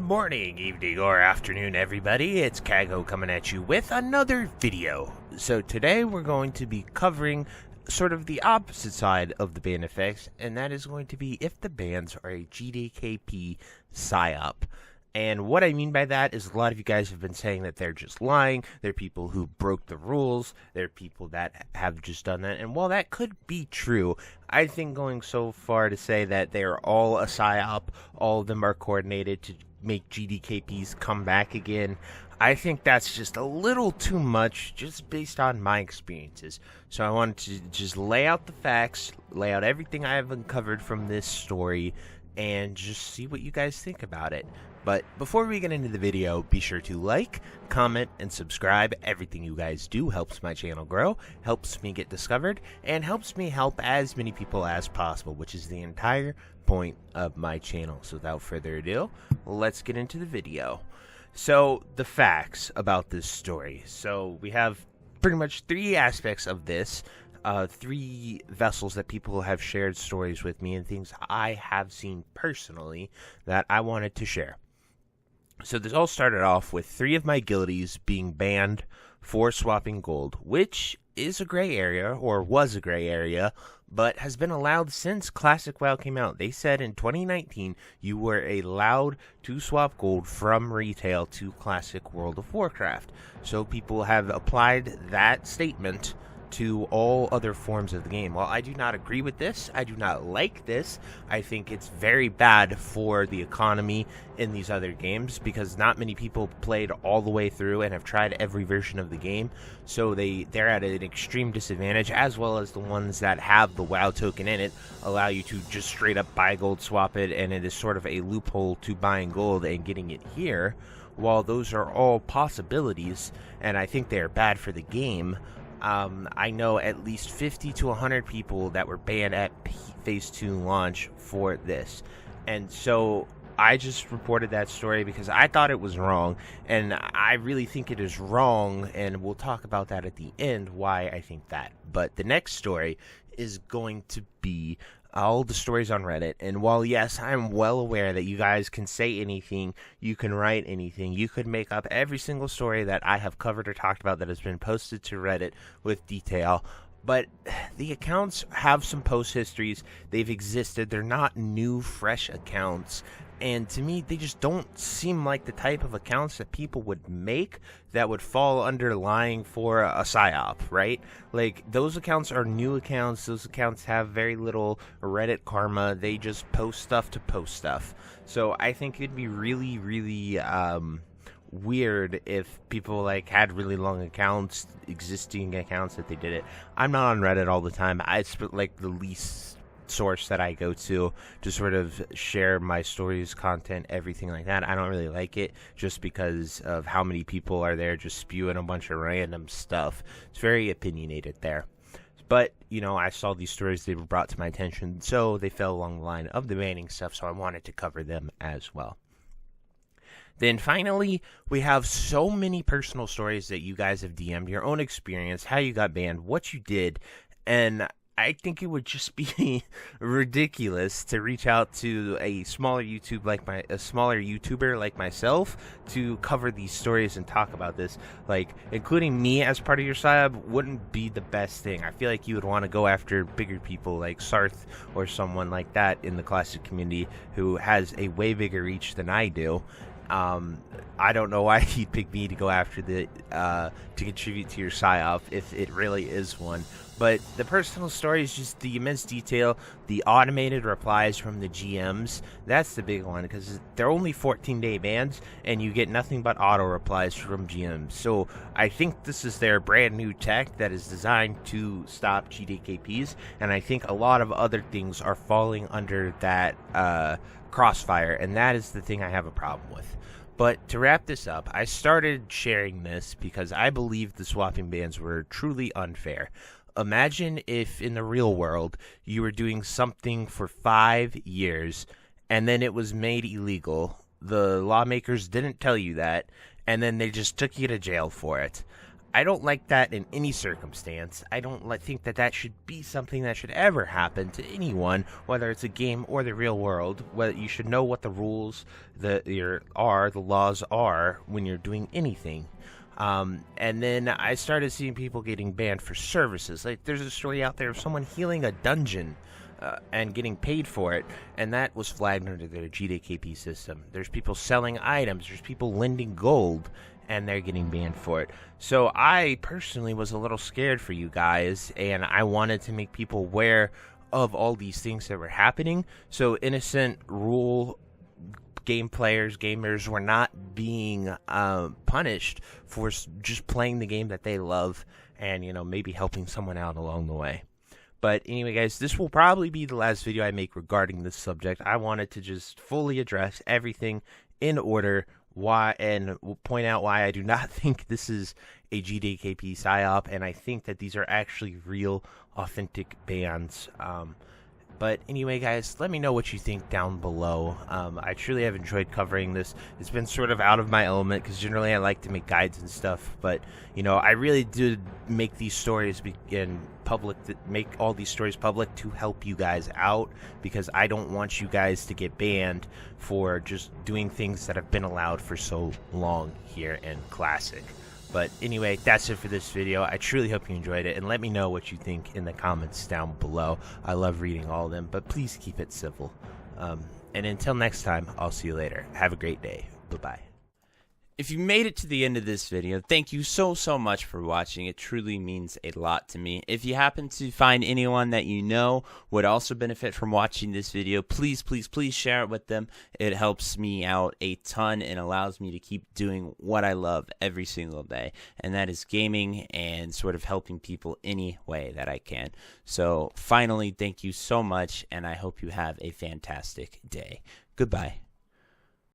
morning, evening, or afternoon, everybody. It's Kaghoe coming at you with another video. So today we're going to be covering sort of the opposite side of the ban effects, and that is going to be if the bans are a GDKP Psyop. And what I mean by that is a lot of you guys have been saying that they're just lying. They're people who broke the rules. They're people that have just done that. And while that could be true, I think going so far to say that they are all a psyop, all of them are coordinated to make GDKPs come back again, I think that's just a little too much just based on my experiences. So I wanted to just lay out the facts, lay out everything I have uncovered from this story, and just see what you guys think about it. But before we get into the video, be sure to like, comment, and subscribe. Everything you guys do helps my channel grow, helps me get discovered, and helps me help as many people as possible, which is the entire point of my channel. So without further ado, let's get into the video. So, the facts about this story. So, we have pretty much three aspects of this. Three vessels that people have shared stories with me and things I have seen personally that I wanted to share. So this all started off with 3 of my guildies being banned for swapping gold, which is a gray area, or was a gray area, but has been allowed since Classic WoW came out. They said in 2019 you were allowed to swap gold from retail to Classic World of Warcraft. So people have applied that statement to all other forms of the game. While I do not agree with this, I do not like this, I think it's very bad for the economy in these other games because not many people played all the way through and have tried every version of the game, so they're at an extreme disadvantage, as well as the ones that have the WoW token in it allow you to just straight up buy gold, swap it, and it is sort of a loophole to buying gold and getting it here. While those are all possibilities, and I think they are bad for the game, I know at least 50 to 100 people that were banned at Phase 2 launch for this. And so I just reported that story because I thought it was wrong, and I really think it is wrong, and we'll talk about that at the end, why I think that. But the next story is going to be all the stories on Reddit, and while yes, I'm well aware that you guys can say anything, you can write anything, you could make up every single story that I have covered or talked about that has been posted to Reddit with detail, but the accounts have some post histories, they've existed, they're not new, fresh accounts, and to me, they just don't seem like the type of accounts that people would make that would fall under lying for a psyop, right? Like, those accounts are new accounts. Those accounts have very little Reddit karma. They just post stuff to post stuff. So I think it'd be really, really weird if people like had really long accounts, existing accounts that they did it. I'm not on Reddit all the time. It's like the least source that I go to sort of share my stories, content, everything like that. I don't really like it just because of how many people are there just spewing a bunch of random stuff. It's very opinionated there. But, you know, I saw these stories, they were brought to my attention, so they fell along the line of the banning stuff, so I wanted to cover them as well. Then finally, we have so many personal stories that you guys have DM'd, your own experience, how you got banned, what you did, and I think it would just be ridiculous to reach out to a smaller YouTuber like myself to cover these stories and talk about this. Like, including me as part of your Psyop wouldn't be the best thing. I feel like you would want to go after bigger people like Sarth or someone like that in the Classic community who has a way bigger reach than I do. I don't know why he'd pick me to go after to contribute to your Psyop if it really is one. But the personal story is just the immense detail, the automated replies from the GMs. That's the big one because they're only 14-day bans and you get nothing but auto replies from GMs. So I think this is their brand new tech that is designed to stop GDKPs, and I think a lot of other things are falling under that crossfire, and that is the thing I have a problem with. But to wrap this up, I started sharing this because I believe the swapping bans were truly unfair. Imagine if in the real world you were doing something for 5 years and then it was made illegal. The lawmakers didn't tell you that, and then they just took you to jail for it. I don't like that in any circumstance. I don't think that that should be something that should ever happen to anyone, whether it's a game or the real world. Whether you should know what the rules, the laws are when you're doing anything. And then I started seeing people getting banned for services. Like, there's a story out there of someone healing a dungeon and getting paid for it, and that was flagged under the GDKP system. There's people selling items, there's people lending gold, and they're getting banned for it. So I personally was a little scared for you guys, and I wanted to make people aware of all these things that were happening, so innocent gamers were not being punished for just playing the game that they love, and maybe helping someone out along the way. But anyway, guys, this will probably be the last video I make regarding this subject. I wanted to just fully address everything in order, and point out why I do not think this is a GDKP Psyop, and I think that these are actually real, authentic bans. But anyway, guys, let me know what you think down below. I truly have enjoyed covering this. It's been sort of out of my element because generally I like to make guides and stuff. But, I really did make these stories make all these stories public to help you guys out, because I don't want you guys to get banned for just doing things that have been allowed for so long here in Classic. But anyway, that's it for this video. I truly hope you enjoyed it, and let me know what you think in the comments down below. I love reading all of them, but please keep it civil. And until next time, I'll see you later. Have a great day. Bye-bye. If you made it to the end of this video, thank you so much for watching. It truly means a lot to me. If you happen to find anyone that you know would also benefit from watching this video, please share it with them. It helps me out a ton and allows me to keep doing what I love every single day, and that is gaming and sort of helping people any way that I can. So finally, thank you so much, and I hope you have a fantastic day. Goodbye.